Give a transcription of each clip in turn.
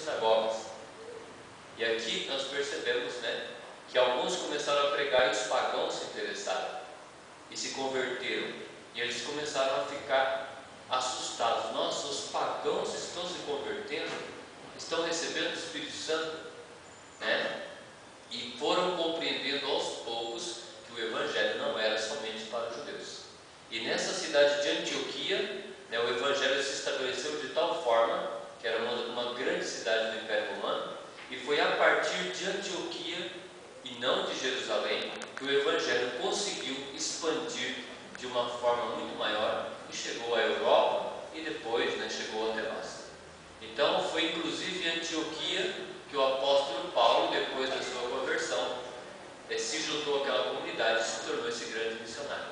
sinagogas. E aqui nós percebemos, né, que alguns começaram a pregar e os pagãos se interessaram e se converteram. E eles começaram a ficar assustados. Nossa, os pagãos estão se convertendo, estão recebendo o Espírito Santo, né? E foram compreendendo aos poucos que o Evangelho não era somente para os judeus. E nessa cidade de Antioquia, né, o Evangelho se estabeleceu de tal forma que era uma grande cidade do Império Romano, e foi a partir de Antioquia e não de Jerusalém que o Evangelho conseguiu expandir de uma forma muito maior e chegou à Europa e depois, né, chegou até nós. Então foi inclusive em Antioquia que o apóstolo Paulo, depois da sua conversão, se juntou àquela comunidade e se tornou esse grande missionário.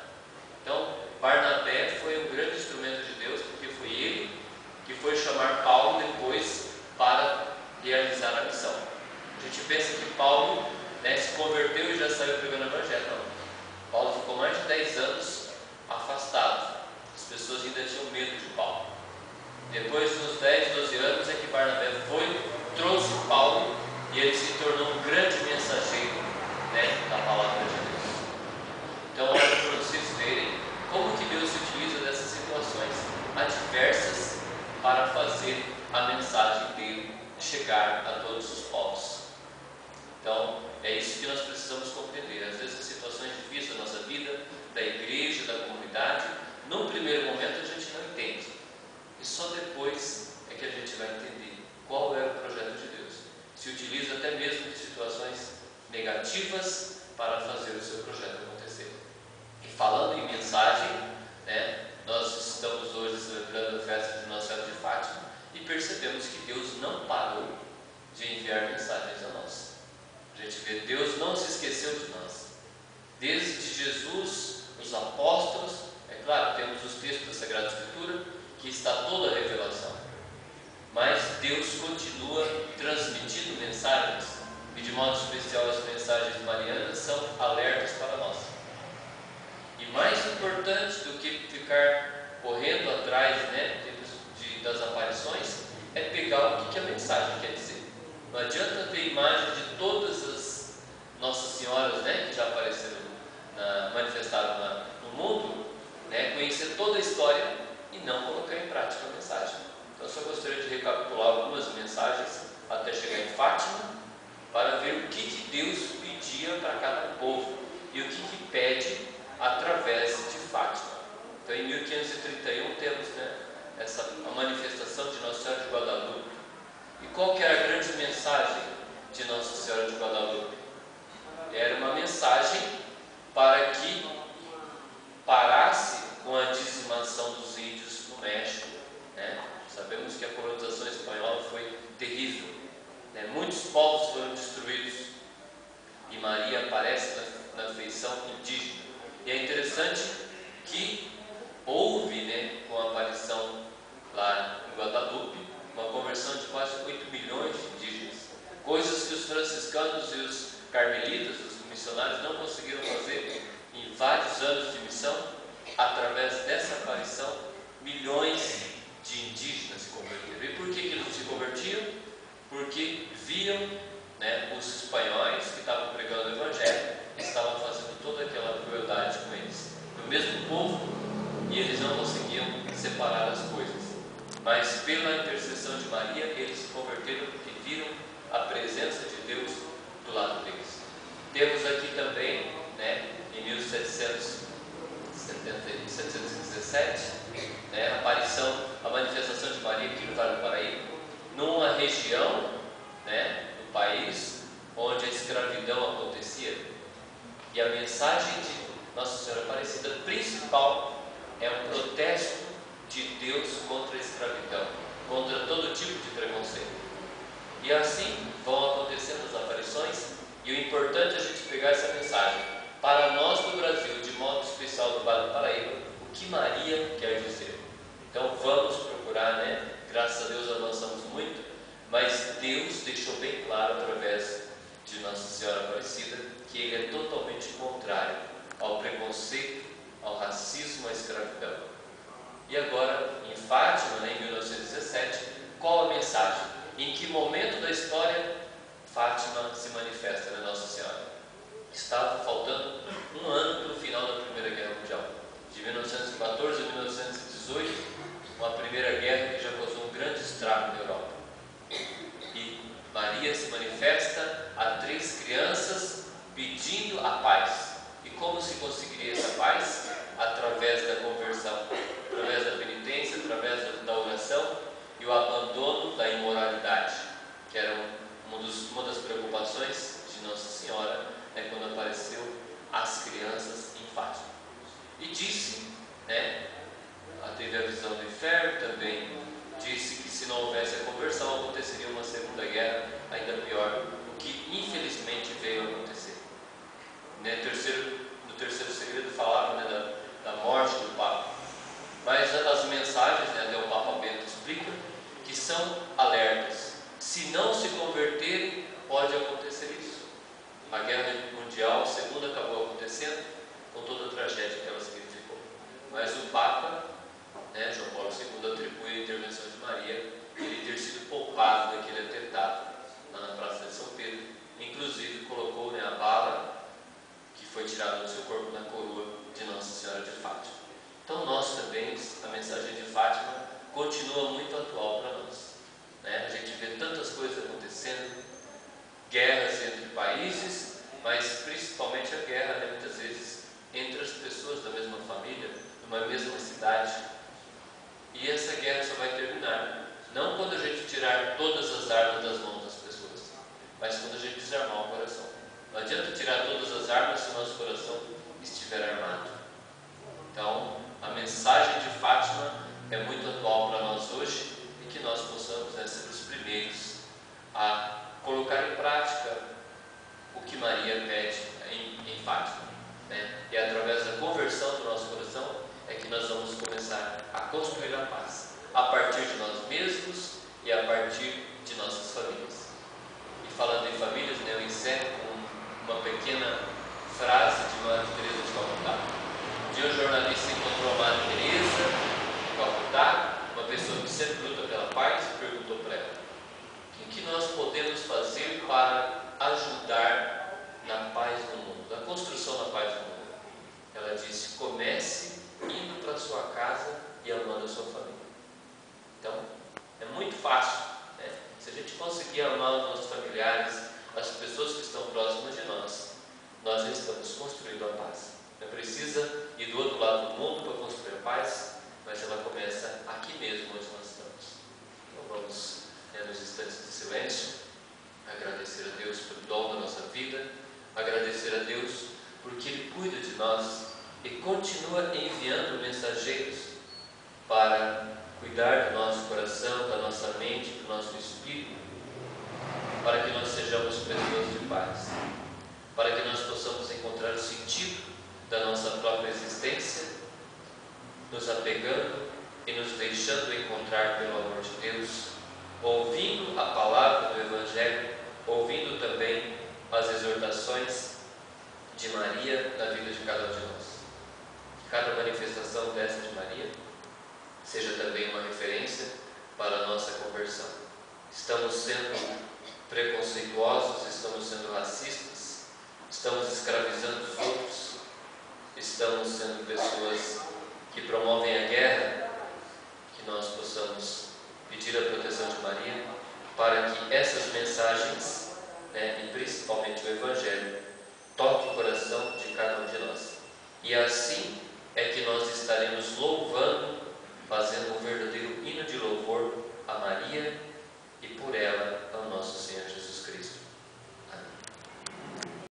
Então Barnabé foi um grande instrumento de Deus, porque foi ele que foi chamar Paulo depois para realizar a missão. A gente pensa que Paulo, né, se converteu e já saiu pregando o Evangelho. Não. Paulo ficou mais de 10 anos afastado. As pessoas ainda tinham medo de Paulo. Depois dos 10, 12 anos é que Barnabé trouxe Paulo, e ele se tornou um grande mensageiro, né, da palavra de Deus. Então olha para vocês verem como que Deus se utiliza dessas situações adversas para fazer a mensagem dele chegar a todos os povos. Então é isso que nós precisamos compreender. Às vezes as situações difíceis da nossa vida, da igreja, da comunidade, num primeiro momento a gente não entende, e só depois é que a gente vai entender qual é o projeto de Deus. Se utiliza até mesmo de situações negativas para fazer o seu projeto acontecer. E falando em mensagem, né, nós estamos hoje celebrando a festa de Nossa Senhora de Fátima e percebemos que Deus não parou de enviar mensagens a nós. A gente vê, Deus não se esqueceu de nós. Desde Jesus, os apóstolos, é claro, temos os textos da Sagrada Escritura, que está toda a revelação. Mas Deus continua transmitindo mensagens, e de modo especial as mensagens marianas são alertas para nós. E mais importante do que ficar correndo atrás, né, das aparições, é pegar o que a mensagem quer dizer. Não adianta ter imagem de todas as Nossas Senhoras, né, que já apareceram, manifestaram no mundo, né, conhecer toda a história e não colocar em prática a mensagem. Então eu só gostaria de recapitular algumas mensagens até chegar em Fátima, para ver o que Deus pedia para cada povo e o que pede através de Fátima. Então em 1531 temos, né, a manifestação de Nossa Senhora de Guadalupe. E qual que era a grande mensagem de Nossa Senhora de Guadalupe? Era uma mensagem para que parasse com a dizimação dos índios no México, né? Sabemos que a colonização espanhola foi terrível, né? Muitos povos foram destruídos e Maria aparece na feição indígena. E é interessante que houve, né, com a aparição lá em Guadalupe, uma conversão de quase 8 milhões de indígenas, coisas que os franciscanos e os carmelitas, os missionários, não conseguiram fazer em vários anos de missão. Através dessa aparição, milhões de indígenas se converteram. E por que eles se convertiam? Porque viam, né, os espanhóis que estavam pregando o Evangelho, estavam fazendo toda aquela crueldade com eles, do mesmo povo, e eles não conseguiam separar as coisas. Mas pela intercessão de Maria, eles se converteram porque viram a presença de Deus do lado deles. Temos aqui também, né, em 1717, né, a manifestação de Maria aqui no Vale do Paraíba, numa região, né, do país onde a escravidão acontecia. E a mensagem de Nossa Senhora Aparecida principal é um protesto de Deus contra a escravidão, contra todo tipo de preconceito. E assim vão acontecendo as aparições, e o importante é a gente pegar essa mensagem para nós do Brasil, de modo especial do Vale do Paraíba, o que Maria quer dizer. Então vamos procurar, né? Graças a Deus avançamos muito, mas Deus deixou bem claro através de Nossa Senhora Aparecida que Ele é totalmente contrário ao preconceito, ao racismo, à escravidão. E agora, em Fátima, né, em 1917, qual a mensagem? Em que momento da história Fátima se manifesta, né, Nossa Senhora? Estava faltando um ano para o final da Primeira Guerra Mundial, de 1914 a 1918, uma Primeira Guerra que já causou um grande estrago na Europa. E Maria se manifesta a 3 crianças pedindo a paz. E como se conseguiria essa paz? Através da conversão, através da penitência, através da oração e o abandono da imoralidade, que era uma das preocupações de Nossa Senhora, quando apareceu as crianças em Fátima. E disse, né, teve a visão do inferno também, disse que se não houvesse a conversão aconteceria uma segunda guerra ainda pior, o que infelizmente veio a acontecer. Né, no terceiro segredo falava, né, da morte do Papa, mas as mensagens, né, até o Papa Bento explica que são alertas. Se não se converterem, pode acontecer isso. A Guerra Mundial, a segunda, acabou acontecendo com toda a tragédia que ela significou. Mas o Papa, né, João Paulo II, atribui a intervenção de Maria ele ter sido poupado daquele atentado lá na Praça de São Pedro. Inclusive colocou, né, a bala que foi tirada do seu corpo na coroa de Nossa Senhora de Fátima. Então nós também, a mensagem de Fátima continua muito atual para nós. Né? A gente vê tantas coisas acontecendo, guerras entre países, mas principalmente a guerra, né, muitas vezes entre as pessoas da mesma família, numa mesma cidade. E essa guerra só vai terminar, não quando a gente tirar todas as armas das mãos das pessoas, mas quando a gente desarmar o coração. Não adianta tirar todas as armas se o nosso coração estiver armado. Então, a mensagem de Fátima é muito atual para nós hoje e que nós possamos, né, ser os primeiros a colocar em prática o que Maria pede em Fátima. Né? E através da conversão do nosso coração é que nós vamos começar a construir a paz, a partir de nós mesmos e a partir de nossas famílias. E falando em famílias, né, eu encerro com uma pequena frase de Madre Teresa de Calcutá. Um dia um jornalista encontrou a Madre Teresa de Calcutá, uma pessoa que sempre luta pela paz, e perguntou para ela: o que nós podemos fazer para ajudar na paz no mundo, na construção da paz no mundo? Ela disse: comece indo para a sua casa e amando a sua família. Então, é muito fácil, né? Se a gente conseguir amar os nossos familiares, as pessoas que estão próximas de nós, nós já estamos construindo a paz. Não precisa ir do outro lado do mundo para construir a paz, mas ela começa aqui mesmo onde nós estamos. Então vamos, né, nos instantes de silêncio, agradecer a Deus pelo dom da nossa vida, agradecer a Deus porque Ele cuida de nós e continua enviando mensageiros para cuidar do nosso coração, da nossa mente, do nosso espírito, para que nós sejamos pessoas de paz, para que nós possamos encontrar o sentido da nossa própria existência, nos apegando e nos deixando encontrar pelo amor de Deus, ouvindo a palavra do Evangelho, ouvindo também as exortações de Maria na vida de cada um de nós. Que cada manifestação dessa de Maria seja também uma referência para a nossa conversão. Estamos sendo preconceituosos, estamos sendo racistas, estamos escravizando os outros, estamos sendo pessoas que promovem a guerra. Que nós possamos pedir a proteção de Maria para que essas mensagens, né, e principalmente o Evangelho, toque o coração de cada um de nós. E assim é que nós estaremos louvando, fazendo um verdadeiro hino de louvor a Maria e por ela